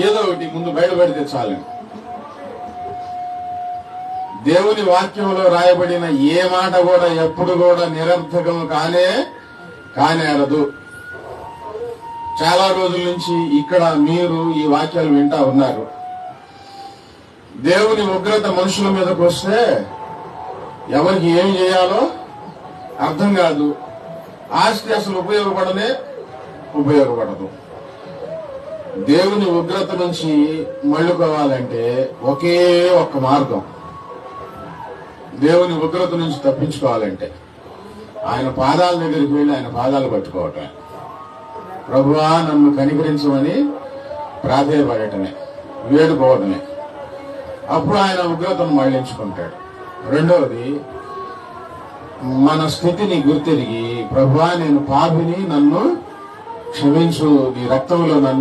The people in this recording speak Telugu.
ఏదో ఒకటి ముందు బయటపడితే చాలండి. దేవుని వాక్యంలో రాయబడిన ఏ మాట కూడా ఎప్పుడు కూడా నిరర్థకం కానేరదు. చాలా రోజుల నుంచి ఇక్కడ మీరు ఈ వాక్యాలు వింటా ఉన్నారు. దేవుని ఉగ్రత మనుషుల మీదకి వస్తే ఎవరికి ఏం చేయాలో అర్థం కాదు. ఆస్తి అసలు ఉపయోగపడదు. దేవుని ఉగ్రత నుంచి మళ్ళుకోవాలంటే ఒకే ఒక్క మార్గం. దేవుని ఉగ్రత నుంచి తప్పించుకోవాలంటే ఆయన పాదాల దగ్గరికి వెళ్ళి ఆయన పాదాలు పట్టుకోవటమే, ప్రభువా నన్ను కనికరించమని ప్రాధేయపడటమే, వేడుకోవటమే. అప్పుడు ఆయన ఉగ్రతను మళ్లించుకుంటాడు. రెండవది, మన స్థితిని గుర్తెరిగి ప్రభువా నేను పాపిని, నన్ను క్షమించు, నీ రక్తంలో నన్ను